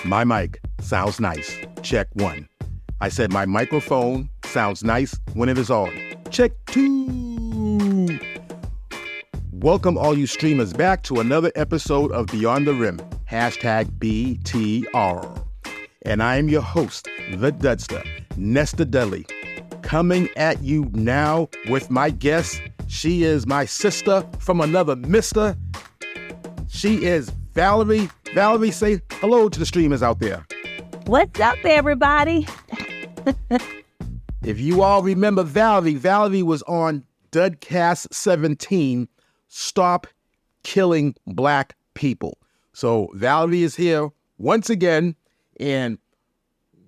My mic sounds nice. Check 1. I said my microphone sounds nice when it is on. Check 2. Welcome all you streamers back to another episode of Beyond the Rim, #BTR. And I am your host, the Dudster, Nesta Dudley, coming at you now with my guest. She is my sister from another mister. She is Valerie. Valerie, say hello to the streamers out there. What's up, everybody? If you all remember Valerie was on Dudcast 17, Stop Killing Black People. So Valerie is here once again, and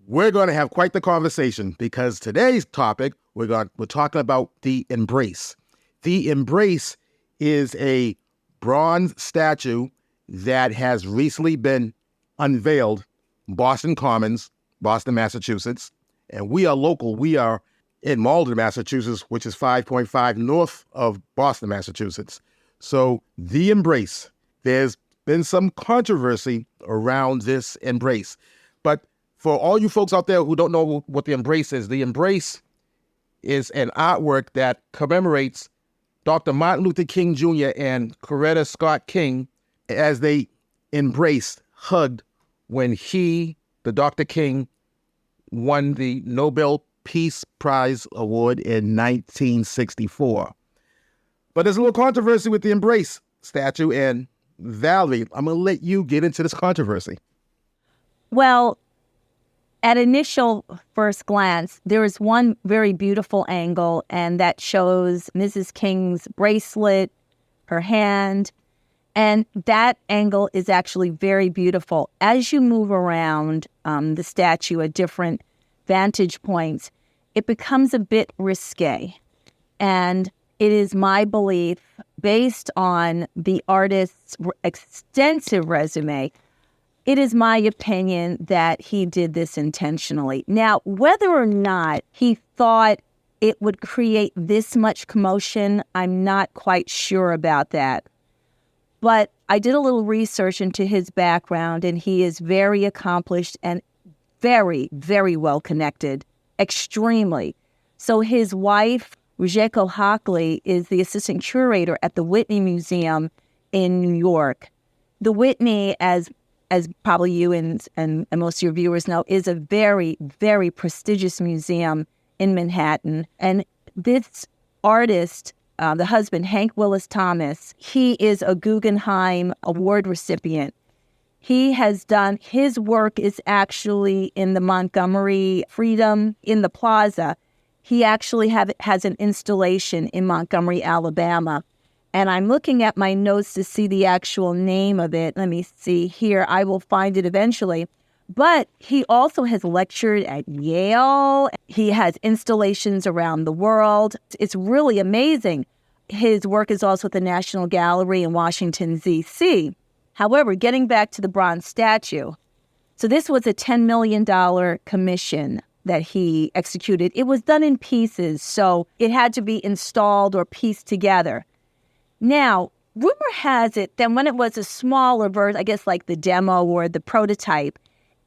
we're going to have quite the conversation because today's topic, we're talking about the embrace. The embrace is a bronze statue that has recently been unveiled, Boston Commons, Boston, Massachusetts. And we are local. We are in Malden, Massachusetts, which is 5.5 north of Boston, Massachusetts. So the embrace, there's been some controversy around this embrace. But for all you folks out there who don't know what the embrace is an artwork that commemorates Dr. Martin Luther King Jr. and Coretta Scott King as they embraced, hugged, when the Dr. King, won the Nobel Peace Prize Award in 1964. But there's a little controversy with the embrace statue, and Valerie, I'm going to let you get into this controversy. Well, at initial first glance, there is one very beautiful angle, and that shows Mrs. King's bracelet, her hand, and that angle is actually very beautiful. As you move around the statue at different vantage points, it becomes a bit risque. And it is my belief, based on the artist's extensive resume, it is my opinion that he did this intentionally. Now, whether or not he thought it would create this much commotion, I'm not quite sure about that. But I did a little research into his background, and he is very accomplished and very, very well connected, extremely. So his wife, Rujeko Hockley, is the assistant curator at the Whitney Museum in New York. The Whitney, as probably you and most of your viewers know, is a very, very prestigious museum in Manhattan. And this artist, the husband, Hank Willis Thomas, he is a Guggenheim Award recipient. He has done, his work is actually in the Montgomery Freedom in the Plaza. He actually has an installation in Montgomery, Alabama. And I'm looking at my notes to see the actual name of it. Let me see here. I will find it eventually. But he also has lectured at Yale. He has installations around the world. It's really amazing. His work is also at the National Gallery in Washington, D.C. However, getting back to the bronze statue, so this was a $10 million commission that he executed. It was done in pieces, so it had to be installed or pieced together. Now, rumor has it that when it was a smaller version, I guess like the demo or the prototype,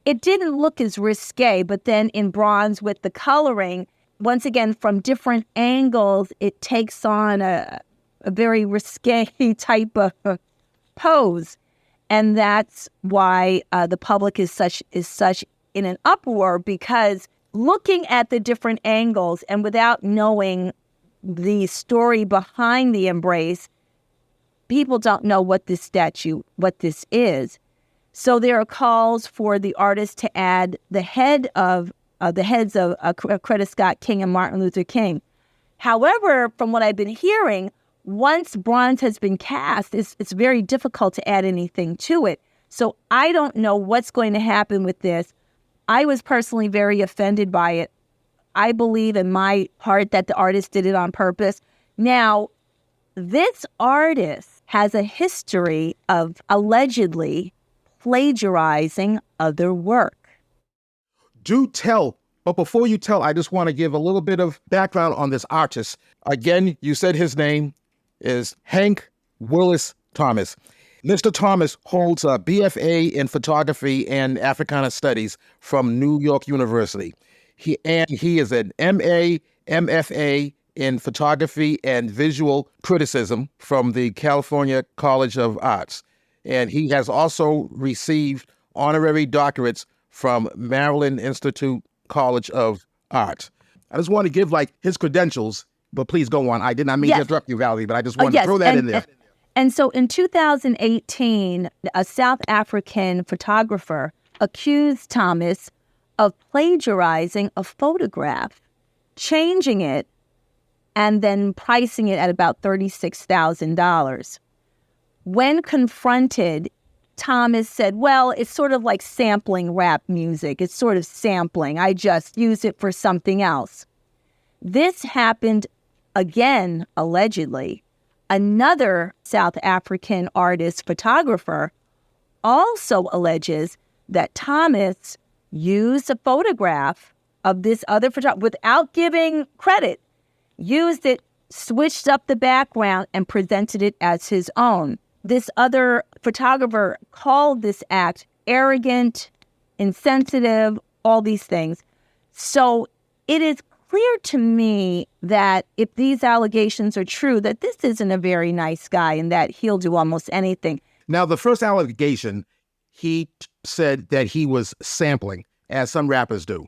it didn't look as risque, but then in bronze with the coloring, once again, from different angles, it takes on a very risque type of pose. And that's why the public is such in an uproar, because looking at the different angles and without knowing the story behind the embrace, people don't know what this is. So there are calls for the artist to add the heads of Coretta Scott King and Martin Luther King. However, from what I've been hearing, once bronze has been cast, it's very difficult to add anything to it. So I don't know what's going to happen with this. I was personally very offended by it. I believe in my heart that the artist did it on purpose. Now, this artist has a history of allegedly plagiarizing other work. Do tell, but before you tell, I just want to give a little bit of background on this artist. Again, you said his name is Hank Willis Thomas. Mr. Thomas holds a BFA in photography and Africana studies from New York University. He is an MA, MFA in photography and visual criticism from the California College of Arts. And he has also received honorary doctorates from Maryland Institute College of Art. I just want to give his credentials, but please go on. I did not mean to interrupt you, Valerie, but I just wanted to throw that in there. And so in 2018, a South African photographer accused Thomas of plagiarizing a photograph, changing it, and then pricing it at about $36,000. When confronted, Thomas said, well, it's sort of like sampling rap music. It's sort of sampling. I just use it for something else. This happened again, allegedly. Another South African artist photographer also alleges that Thomas used a photograph of this other photographer without giving credit, used it, switched up the background, and presented it as his own. This other photographer called this act arrogant, insensitive, all these things. So it is clear to me that if these allegations are true, that this isn't a very nice guy and that he'll do almost anything. Now, the first allegation, he said that he was sampling, as some rappers do.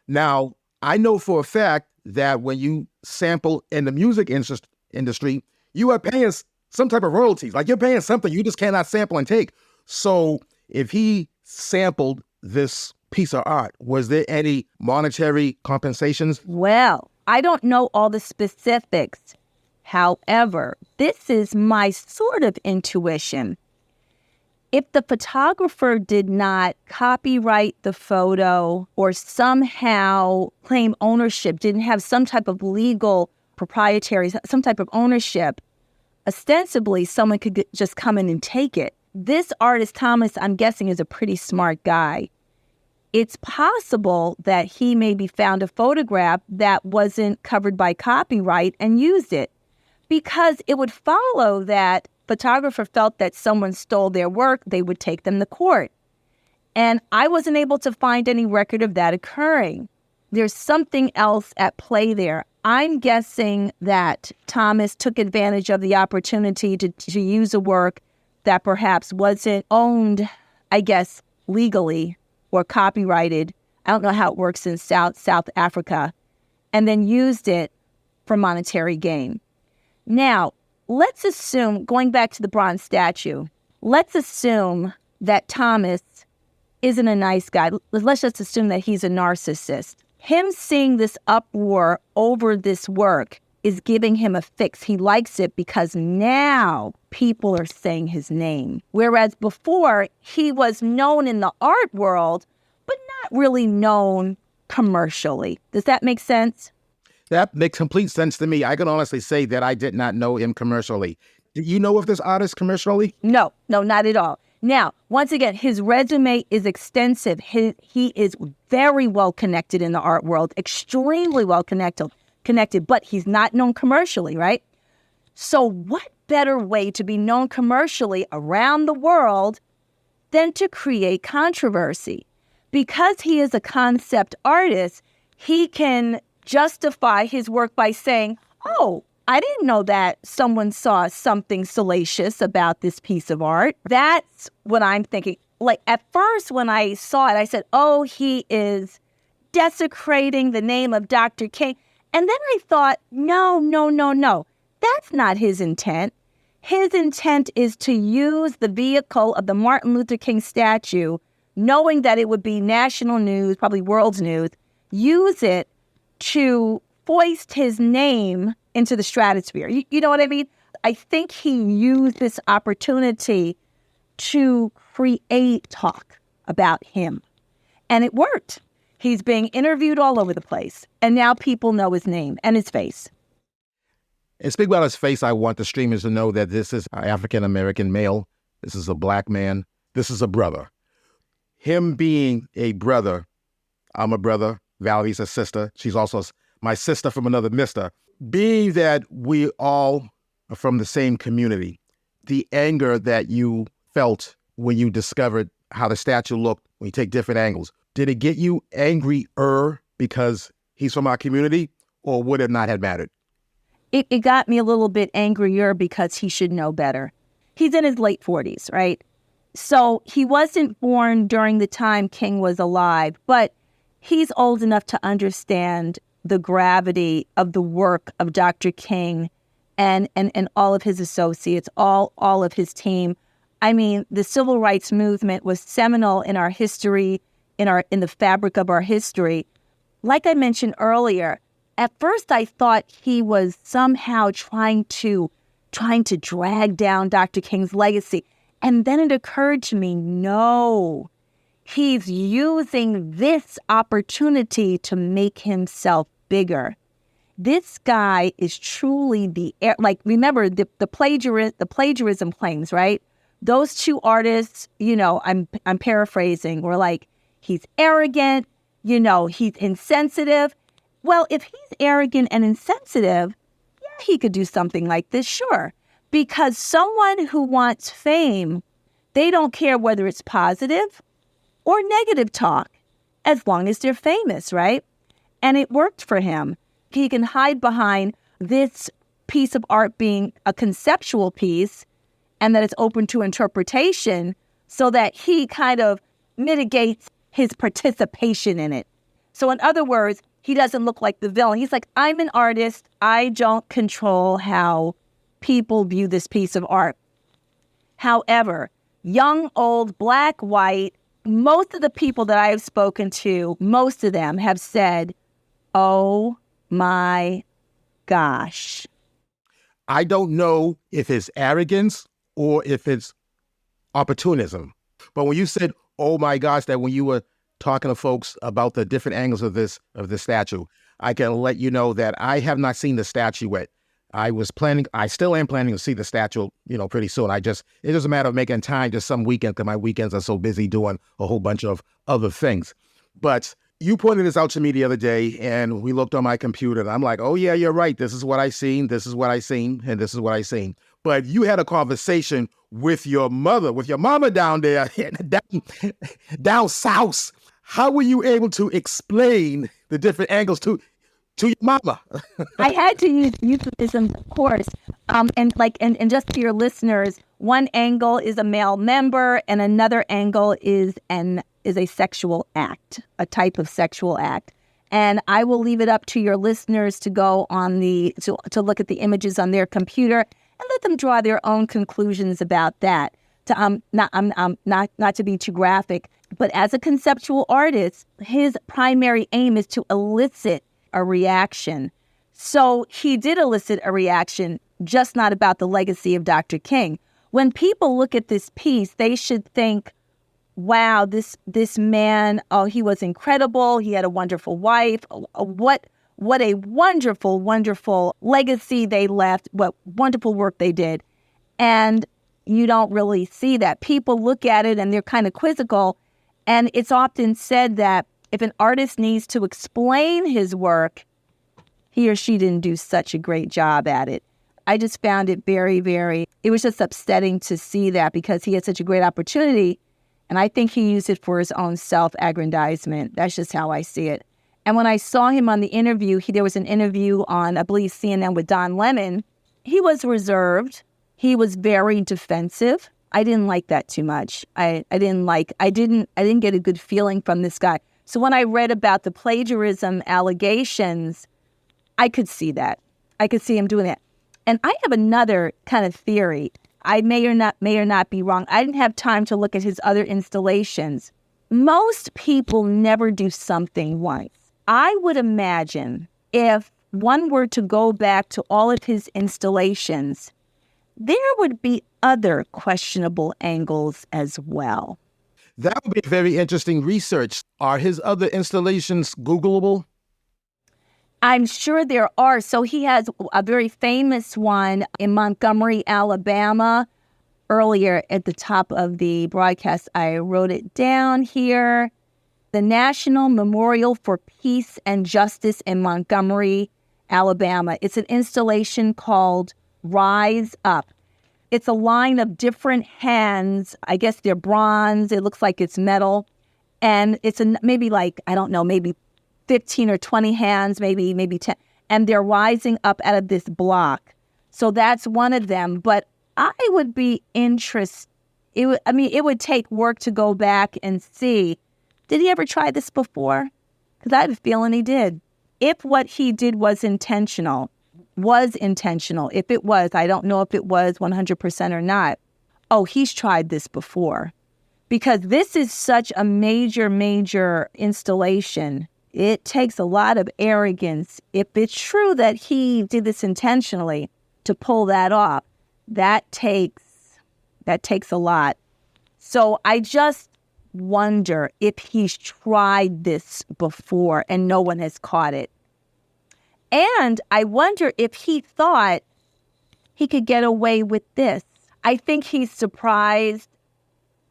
Now, I know for a fact that when you sample in the music industry, you are paying some type of royalties. Like, you're paying something you just cannot sample and take. So if he sampled this piece of art, was there any monetary compensations? Well, I don't know all the specifics. However, this is my sort of intuition. If the photographer did not copyright the photo or somehow claim ownership, didn't have some type of legal proprietary, some type of ownership, ostensibly someone could just come in and take it. This artist, Thomas, I'm guessing, is a pretty smart guy. It's possible that he maybe found a photograph that wasn't covered by copyright and used it, because it would follow that photographer felt that someone stole their work, they would take them to court. And I wasn't able to find any record of that occurring. There's something else at play there. I'm guessing that Thomas took advantage of the opportunity to use a work that perhaps wasn't owned, I guess, legally or copyrighted. I don't know how it works in South Africa, and then used it for monetary gain. Now, let's assume, going back to the bronze statue, let's assume that Thomas isn't a nice guy. Let's just assume that he's a narcissist. Him seeing this uproar over this work is giving him a fix. He likes it because now people are saying his name. Whereas before, he was known in the art world, but not really known commercially. Does that make sense? That makes complete sense to me. I can honestly say that I did not know him commercially. Do you know of this artist commercially? No, not at all. Now, once again, his resume is extensive. He is very well connected in the art world, extremely well connected, but he's not known commercially, right? So what better way to be known commercially around the world than to create controversy? Because he is a concept artist, he can justify his work by saying, oh, I didn't know that someone saw something salacious about this piece of art. That's what I'm thinking. Like, at first when I saw it, I said, oh, he is desecrating the name of Dr. King. And then I thought, no. That's not his intent. His intent is to use the vehicle of the Martin Luther King statue, knowing that it would be national news, probably world's news, use it to foist his name into the stratosphere. You know what I mean? I think he used this opportunity to create talk about him. And it worked. He's being interviewed all over the place. And now people know his name and his face. And speaking about his face, I want the streamers to know that this is an African-American male. This is a black man. This is a brother. Him being a brother, I'm a brother. Valerie's a sister. She's also my sister from another mister. Being that we all are from the same community, the anger that you felt when you discovered how the statue looked when you take different angles? Did it get you angrier because he's from our community, or would it not have mattered? It got me a little bit angrier because he should know better. He's in his late 40s, right? So he wasn't born during the time King was alive, but he's old enough to understand the gravity of the work of Dr. King and all of his associates, all of his team. I mean, the civil rights movement was seminal in our history, in the fabric of our history. Like I mentioned earlier, at first I thought he was somehow trying to drag down Dr. King's legacy. And then it occurred to me, no, he's using this opportunity to make himself bigger. This guy is truly remember the plagiarism claims, right? Those two artists, I'm paraphrasing, were like, he's arrogant, he's insensitive. Well, if he's arrogant and insensitive, yeah, he could do something like this, sure. Because someone who wants fame, they don't care whether it's positive or negative talk, as long as they're famous, right? And it worked for him. He can hide behind this piece of art being a conceptual piece and that it's open to interpretation so that he kind of mitigates his participation in it. So in other words, he doesn't look like the villain. He's like, I'm an artist. I don't control how people view this piece of art. However, young, old, black, white, most of the people that I have spoken to, most of them have said, oh my gosh. I don't know if it's arrogance or if it's opportunism. But when you said, oh my gosh, that when you were talking to folks about the different angles of this statue, I can let you know that I have not seen the statue yet. I still am planning to see the statue, pretty soon. It's just a matter of making time just some weekend, because my weekends are so busy doing a whole bunch of other things. But you pointed this out to me the other day, and we looked on my computer, and I'm like, oh yeah, you're right. This is what I seen, this is what I seen, and this is what I seen. But you had a conversation with your mama down there, down south. How were you able to explain the different angles to your mama? I had to use euphemism, of course. And just to your listeners, one angle is a male member and another angle is a sexual act, a type of sexual act. And I will leave it up to your listeners to go on to look at the images on their computer and let them draw their own conclusions about that. Not to be too graphic, but as a conceptual artist, his primary aim is to elicit a reaction. So he did elicit a reaction, just not about the legacy of Dr. King. When people look at this piece, they should think, wow, this man, oh, he was incredible. He had a wonderful wife. What a wonderful, wonderful legacy they left. What wonderful work they did. And you don't really see that. People look at it and they're kind of quizzical. And it's often said that if an artist needs to explain his work, he or she didn't do such a great job at it. I just found it it was just upsetting to see that because he had such a great opportunity. And I think he used it for his own self-aggrandizement. That's just how I see it. And when I saw him on the interview, there was an interview on, I believe, CNN with Don Lemon. He was reserved. He was very defensive. I didn't like that too much. I didn't get a good feeling from this guy. So when I read about the plagiarism allegations, I could see that. I could see him doing that. And I have another kind of theory. I may or not be wrong. I didn't have time to look at his other installations. Most people never do something once. I would imagine if one were to go back to all of his installations, there would be other questionable angles as well. That would be very interesting research. Are his other installations Googleable? I'm sure there are. So he has a very famous one in Montgomery, Alabama. Earlier at the top of the broadcast, I wrote it down here. The National Memorial for Peace and Justice in Montgomery, Alabama. It's an installation called Rise Up. It's a line of different hands. I guess they're bronze. It looks like it's metal. And it's maybe like, I don't know, maybe 15 or 20 hands, maybe 10. And they're rising up out of this block. So that's one of them. But I would be interested. It would take work to go back and see. Did he ever try this before? Because I have a feeling he did. If what he did was intentional, if it was, I don't know if it was 100% or not. Oh, he's tried this before. Because this is such a major, major installation. It takes a lot of arrogance. If it's true that he did this intentionally to pull that off, that takes a lot. So I just wonder if he's tried this before and no one has caught it. And I wonder if he thought he could get away with this. I think he's surprised,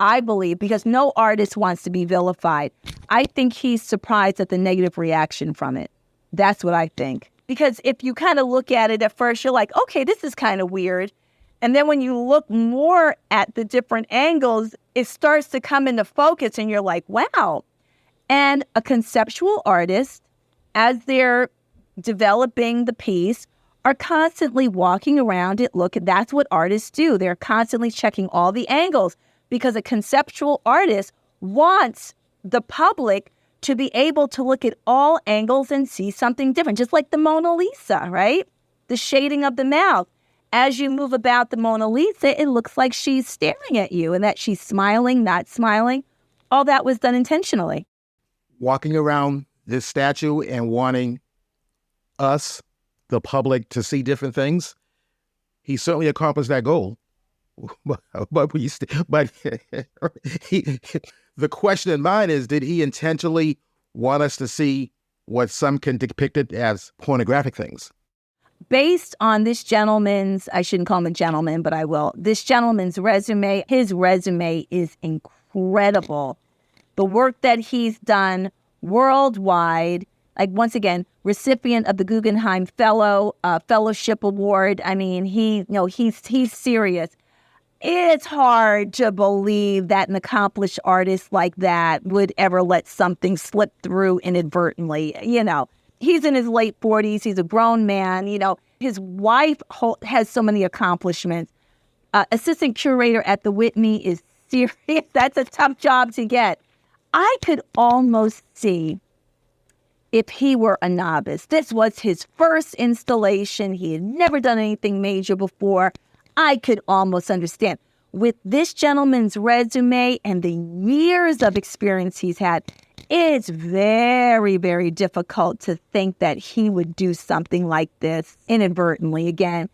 I believe, because no artist wants to be vilified. I think he's surprised at the negative reaction from it. That's what I think. Because if you kind of look at it at first, you're like, okay, this is kind of weird. And then when you look more at the different angles, it starts to come into focus and you're like, wow. And a conceptual artist, as they're developing the piece, are constantly walking around it. Look, that's what artists do. They're constantly checking all the angles because a conceptual artist wants the public to be able to look at all angles and see something different, just like the Mona Lisa, right? The shading of the mouth. As you move about the Mona Lisa, it looks like she's staring at you and that she's smiling, not smiling. All that was done intentionally. Walking around this statue and wanting us, the public, to see different things, he certainly accomplished that goal. But the question in mind is, did he intentionally want us to see what some can depict it as pornographic things? Based on this gentleman's, I shouldn't call him a gentleman, but I will, this gentleman's resume, his resume is incredible. The work that he's done worldwide, like once again, recipient of the Guggenheim Fellowship Award. I mean, he's serious. It's hard to believe that an accomplished artist like that would ever let something slip through inadvertently. He's in his late 40s. He's a grown man. His wife has so many accomplishments. Assistant curator at the Whitney is serious. That's a tough job to get. I could almost see if he were a novice. This was his first installation. He had never done anything major before. I could almost understand. With this gentleman's resume and the years of experience he's had, it's very, very difficult to think that he would do something like this inadvertently again.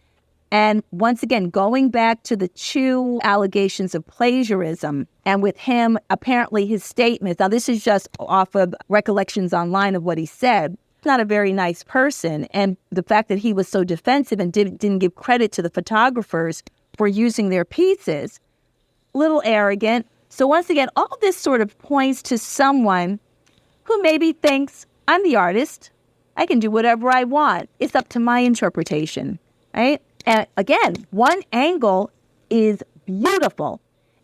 And once again, going back to the two allegations of plagiarism, and with him, apparently his statements, now this is just off of recollections online of what he said, not a very nice person. And the fact that he was so defensive and didn't give credit to the photographers for using their pieces, little arrogant. So once again, all this sort of points to someone who maybe thinks, I'm the artist. I can do whatever I want. It's up to my interpretation, right? And again, one angle is beautiful.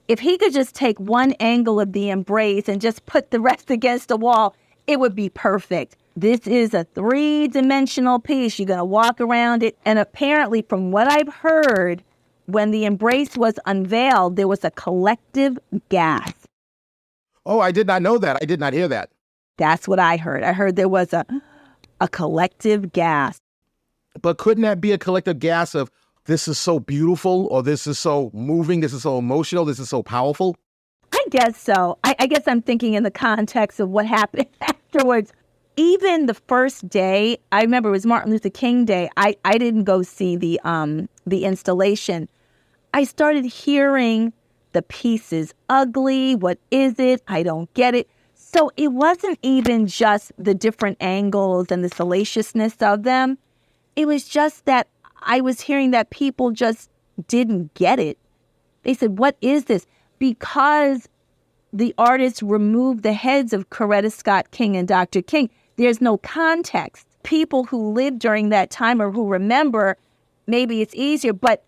If he could just take one angle of the embrace and just put the rest against the wall, it would be perfect. This is a 3-dimensional piece. You're going to walk around it. And apparently, from what I've heard, when the embrace was unveiled, there was a collective gasp. Oh, I did not know that. I did not hear that. That's what I heard. I heard there was a collective gasp. But couldn't that be a collective gasp of, this is so beautiful, or this is so moving, this is so emotional, this is so powerful? I guess so. I guess I'm thinking in the context of what happened afterwards. Even the first day, I remember it was Martin Luther King Day. I didn't go see the installation. I started hearing the pieces. Ugly. What is it? I don't get it. So it wasn't even just the different angles and the salaciousness of them. It was just that I was hearing that people just didn't get it. They said, what is this? Because the artists removed the heads of Coretta Scott King and Dr. King, there's no context. People who lived during that time or who remember maybe it's easier. But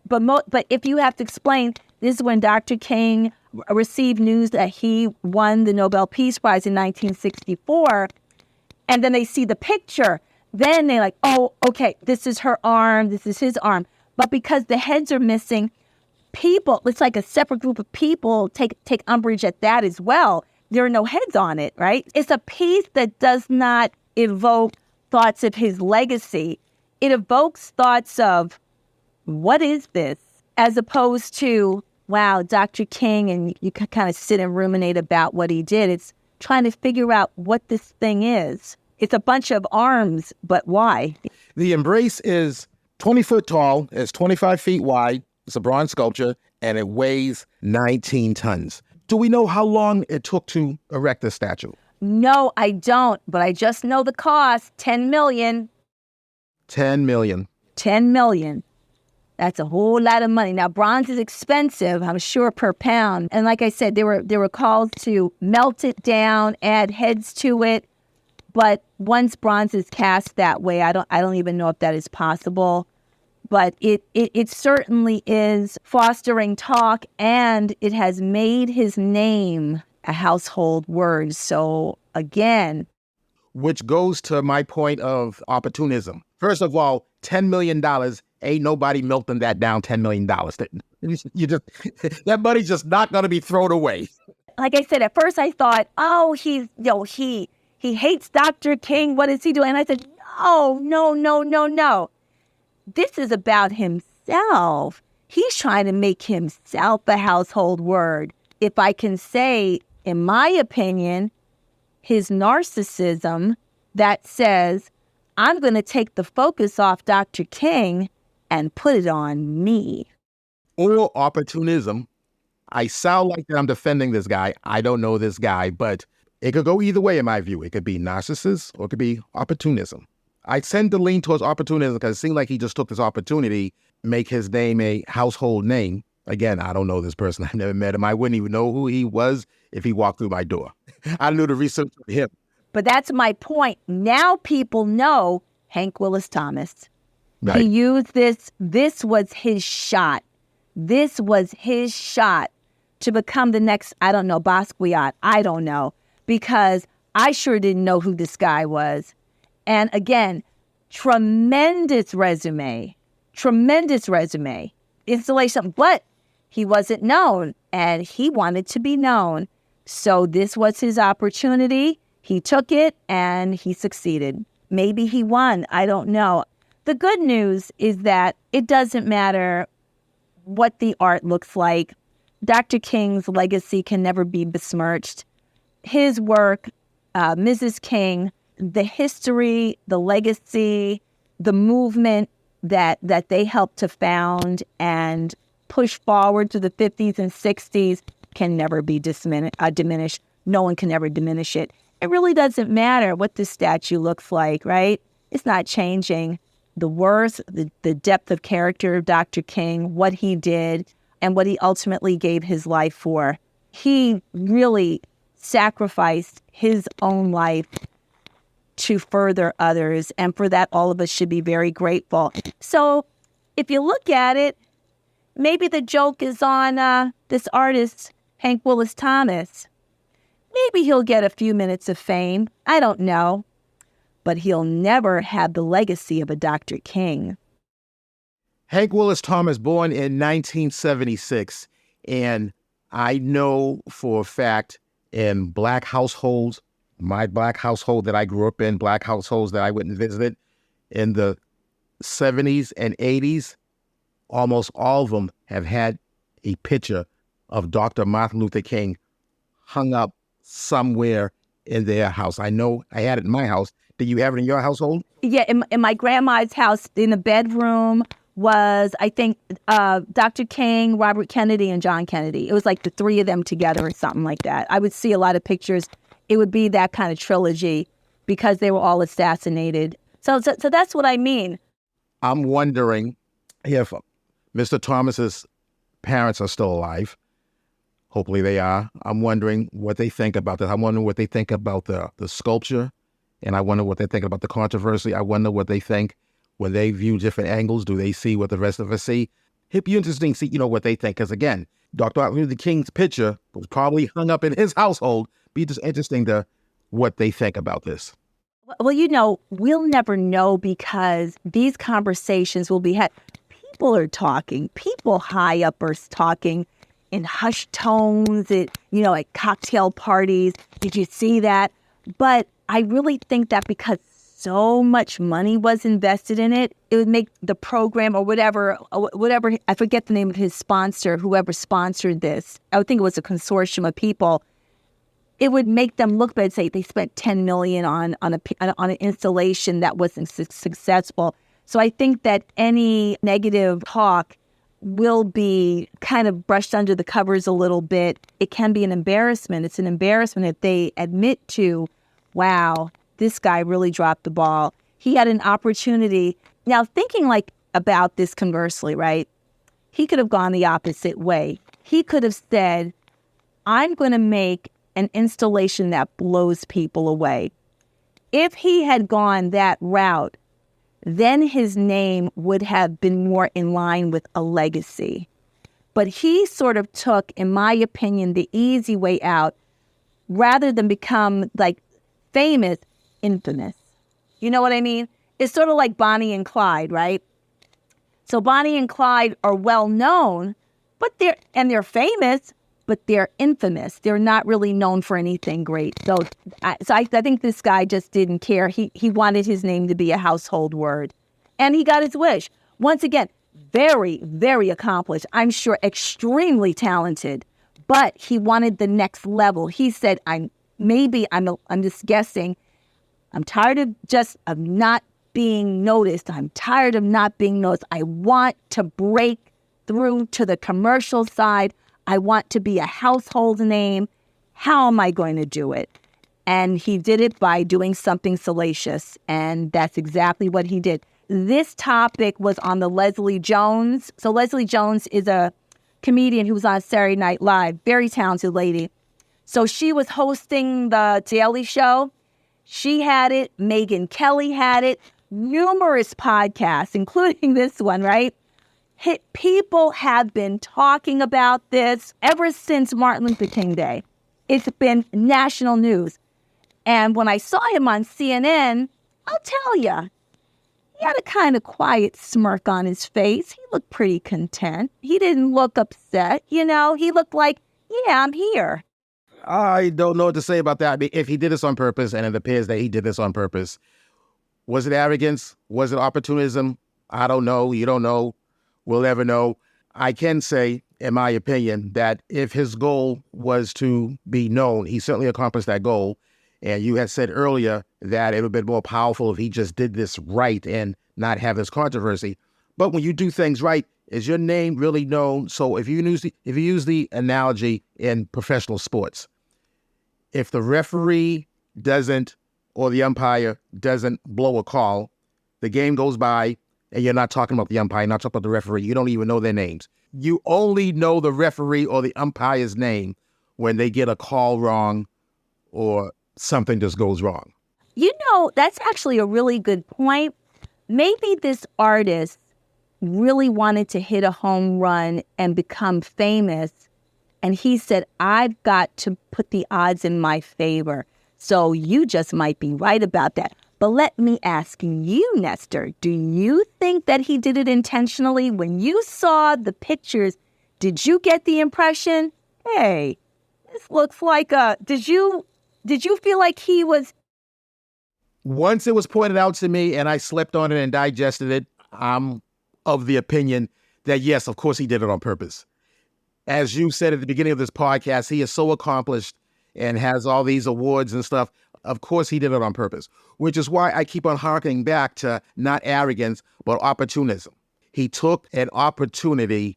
if you have to explain, this is when Dr. King received news that he won the Nobel Peace Prize in 1964, and then they see the picture. Then they're like, oh, okay, this is her arm, this is his arm. But because the heads are missing, people, it's like a separate group of people take umbrage at that as well. There are no heads on it, right? It's a piece that does not evoke thoughts of his legacy. It evokes thoughts of, what is this? As opposed to, wow, Dr. King, and you can kind of sit and ruminate about what he did. It's trying to figure out what this thing is. It's a bunch of arms, but why? The embrace is 20 foot tall, it's 25 feet wide, it's a bronze sculpture, and it weighs 19 tons. Do we know how long it took to erect this statue? No, I don't, but I just know the cost, $10 million. 10 million. 10 million. That's a whole lot of money. Now, bronze is expensive, I'm sure, per pound. And like I said, they were called to melt it down, add heads to it. But once bronze is cast that way, I don't even know if that is possible. But it certainly is fostering talk, and it has made his name a household word. So again, which goes to my point of opportunism. First of all, $10 million, ain't nobody melting that down $10 million. That money's just not going to be thrown away. Like I said, at first I thought, oh, he hates Dr. King. What is he doing? And I said, no. This is about himself. He's trying to make himself a household word. If I can say, in my opinion, his narcissism that says, I'm going to take the focus off Dr. King and put it on me. Or opportunism. I sound like that I'm defending this guy. I don't know this guy, but it could go either way in my view. It could be narcissist or it could be opportunism. I tend to lean towards opportunism because it seemed like he just took this opportunity to make his name a household name. Again, I don't know this person. I've never met him. I wouldn't even know who he was if he walked through my door. I knew the research for him. But that's my point. Now people know Hank Willis Thomas. Right. He used this. This was his shot. This was his shot to become the next, I don't know, Basquiat. I don't know. Because I sure didn't know who this guy was. And again, tremendous resume, installation, but he wasn't known and he wanted to be known. So this was his opportunity. He took it and he succeeded. Maybe he won. I don't know. The good news is that it doesn't matter what the art looks like. Dr. King's legacy can never be besmirched. His work, Mrs. King, the history, the legacy, the movement that they helped to found and push forward to the 50s and 60s can never be diminished. No one can ever diminish it. It really doesn't matter what this statue looks like, right? It's not changing the worth, the depth of character of Dr. King, what he did, and what he ultimately gave his life for. He really sacrificed his own life to further others, and for that, all of us should be very grateful. So if you look at it, maybe the joke is on this artist, Hank Willis Thomas. Maybe he'll get a few minutes of fame. I don't know. But he'll never have the legacy of a Dr. King. Hank Willis Thomas, born in 1976, and I know for a fact in Black households, my Black household that I grew up in, Black households that I went and visited in the 70s and 80s, almost all of them have had a picture of Dr. Martin Luther King hung up somewhere in their house. I know I had it in my house. Did you have it in your household? Yeah, in my grandma's house, in the bedroom was, I think, Dr. King, Robert Kennedy, and John Kennedy. It was like the three of them together or something like that. I would see a lot of pictures. It would be that kind of trilogy because they were all assassinated. So that's what I mean. I'm wondering if Mr. Thomas's parents are still alive. Hopefully they are. I'm wondering what they think about this. I'm wondering what they think about the sculpture. And I wonder what they think about the controversy. I wonder what they think When they view different angles, do they see what the rest of us see? It'd be interesting to see, what they think. Because again, Dr. Martin Luther King's picture was probably hung up in his household. Be just interesting to what they think about this. Well, we'll never know because these conversations will be had. People are talking. People high up are talking in hushed tones at cocktail parties. Did you see that? But I really think that because so much money was invested in it, it would make the program or whatever, I forget the name of his sponsor, whoever sponsored this. I would think it was a consortium of people. It would make them look bad. Say they spent $10 million on an installation that wasn't successful. So I think that any negative talk will be kind of brushed under the covers a little bit. It can be an embarrassment. It's an embarrassment if they admit to, wow, this guy really dropped the ball. He had an opportunity. Now, thinking about this conversely, right? He could have gone the opposite way. He could have said, I'm going to make an installation that blows people away. If he had gone that route, then his name would have been more in line with a legacy. But he sort of took, in my opinion, the easy way out, rather than become famous, infamous. You know what I mean? It's sort of like Bonnie and Clyde, right? So Bonnie and Clyde are well known, but they're famous, but they're infamous. They're not really known for anything great. So I think this guy just didn't care. He wanted his name to be a household word. And he got his wish. Once again, very, very accomplished. I'm sure extremely talented. But he wanted the next level. He said, I'm just guessing, I'm tired of not being noticed. I'm tired of not being noticed. I want to break through to the commercial side. I want to be a household name. How am I going to do it? And he did it by doing something salacious. And that's exactly what he did. This topic was on the Leslie Jones. So Leslie Jones is a comedian who was on Saturday Night Live. Very talented lady. So she was hosting the Daily Show. She had it. Megyn Kelly had it. Numerous podcasts, including this one, right? People have been talking about this ever since Martin Luther King Day. It's been national news. And when I saw him on CNN, I'll tell you, he had a kind of quiet smirk on his face. He looked pretty content. He didn't look upset. He looked like, yeah, I'm here. I don't know what to say about that. I mean, if he did this on purpose, and it appears that he did this on purpose, was it arrogance? Was it opportunism? I don't know. You don't know. We'll never know. I can say, in my opinion, that if his goal was to be known, he certainly accomplished that goal. And you had said earlier that it would have been more powerful if he just did this right and not have this controversy. But when you do things right, is your name really known? So if you use the analogy in professional sports, if the referee doesn't or the umpire doesn't blow a call, the game goes by, and you're not talking about the umpire, you're not talking about the referee. You don't even know their names. You only know the referee or the umpire's name when they get a call wrong or something just goes wrong. That's actually a really good point. Maybe this artist really wanted to hit a home run and become famous. And he said, I've got to put the odds in my favor. So you just might be right about that. But let me ask you, Nestor, do you think that he did it intentionally? When you saw the pictures, did you get the impression, hey, this looks like did you feel like he was? Once it was pointed out to me and I slept on it and digested it, I'm of the opinion that, yes, of course he did it on purpose. As you said at the beginning of this podcast, he is so accomplished and has all these awards and stuff. Of course he did it on purpose, which is why I keep on harkening back to not arrogance, but opportunism. He took an opportunity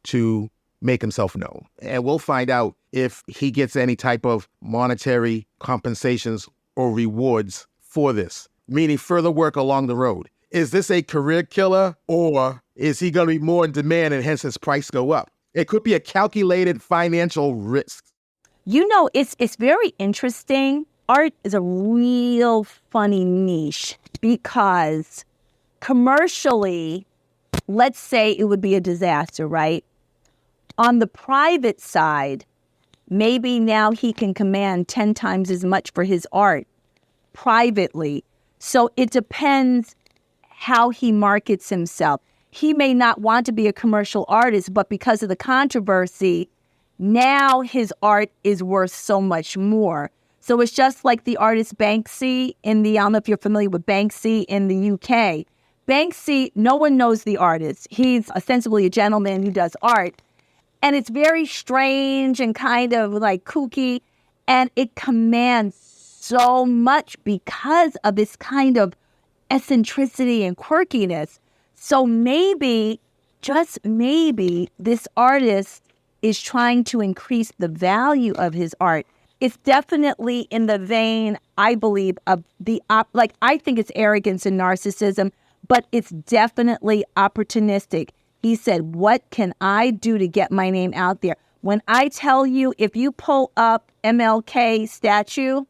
to make himself known. And we'll find out if he gets any type of monetary compensations or rewards for this, meaning further work along the road. Is this a career killer, or is he going to be more in demand and hence his price go up? It could be a calculated financial risk. It's very interesting. Art is a real funny niche because Commercially, let's say it would be a disaster, right? On the private side, maybe now he can command 10 times as much for his art privately. So it depends how he markets himself. He may not want to be a commercial artist, but because of the controversy, now his art is worth so much more. So it's just like the artist Banksy I don't know if you're familiar with Banksy in the UK. Banksy, no one knows the artist. He's ostensibly a gentleman who does art. And it's very strange and kind of like kooky. And it commands so much because of this kind of eccentricity and quirkiness. So maybe, just maybe, this artist is trying to increase the value of his art. It's definitely in the vein, I believe, of I think it's arrogance and narcissism, but it's definitely opportunistic. He said, what can I do to get my name out there? When I tell you, if you pull up MLK statue,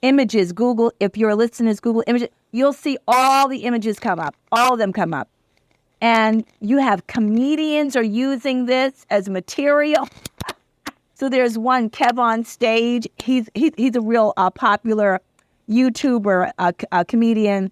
images, Google, if you're listening to Google images, you'll see all the images come up. All of them come up. And you have comedians are using this as material. So there's one, Kev on Stage. He's a real popular YouTuber, a comedian,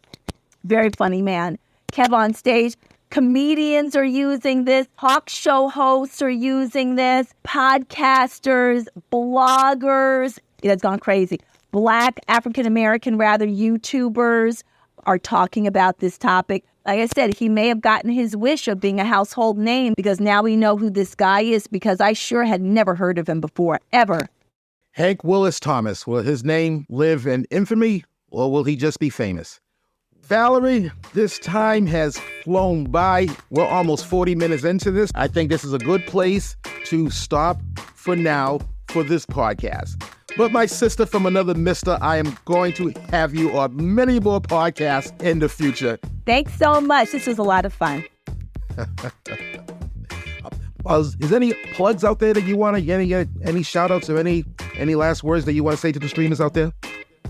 very funny man. Kev on Stage. Comedians are using this. Talk show hosts are using this. Podcasters, bloggers. It's gone crazy. Black, African-American, YouTubers are talking about this topic. Like I said, he may have gotten his wish of being a household name because now we know who this guy is, because I sure had never heard of him before, ever. Hank Willis Thomas. Will his name live in infamy, or will he just be famous? Valerie, this time has flown by. We're almost 40 minutes into this. I think this is a good place to stop for now for this podcast. But my sister from another mister, I am going to have you on many more podcasts in the future. Thanks so much. This was a lot of fun. Is there any plugs out there that you want to get? Any shout outs or any last words that you want to say to the streamers out there?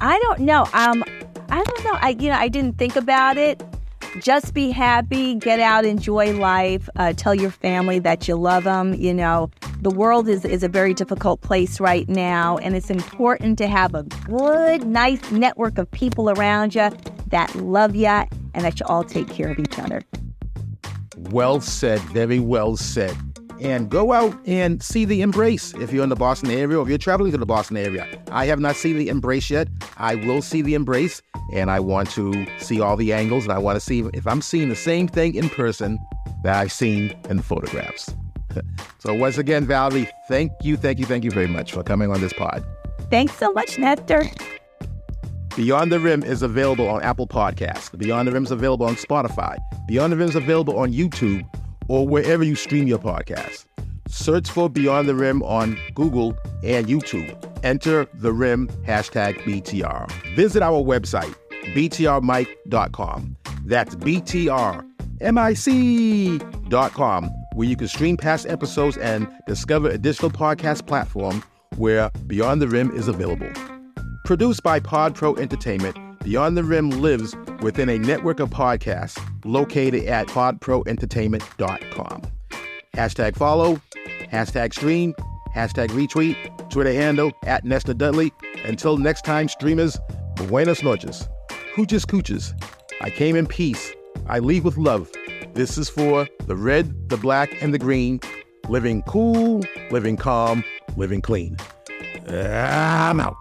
I don't know. I don't know. I didn't think about it. Just be happy, get out, enjoy life, tell your family that you love them. The world is a very difficult place right now, and it's important to have a good, nice network of people around you that love you and that you all take care of each other. Well said. Very well said. And go out and see the Embrace if you're in the Boston area or if you're traveling to the Boston area. I have not seen the Embrace yet. I will see the Embrace, and I want to see all the angles, and I want to see if I'm seeing the same thing in person that I've seen in photographs. So once again, Valerie, thank you very much for coming on this pod. Thanks so much, Nestor. Beyond the Rim is available on Apple Podcasts. Beyond the Rim is available on Spotify. Beyond the Rim is available on YouTube or wherever you stream your podcasts. Search for Beyond the Rim on Google and YouTube. Enter the Rim #BTR. Visit our website, btrmic.com. That's btrmic.com, where you can stream past episodes and discover additional podcast platforms where Beyond the Rim is available. Produced by PodPro Entertainment, Beyond the Rim lives within a network of podcasts located at podproentertainment.com. #follow, #stream, #retweet, Twitter handle @NestorDudley. Until next time, streamers, buenas noches. Hooches cooches. I came in peace. I leave with love. This is for the red, the black, and the green. Living cool, living calm, living clean. I'm out.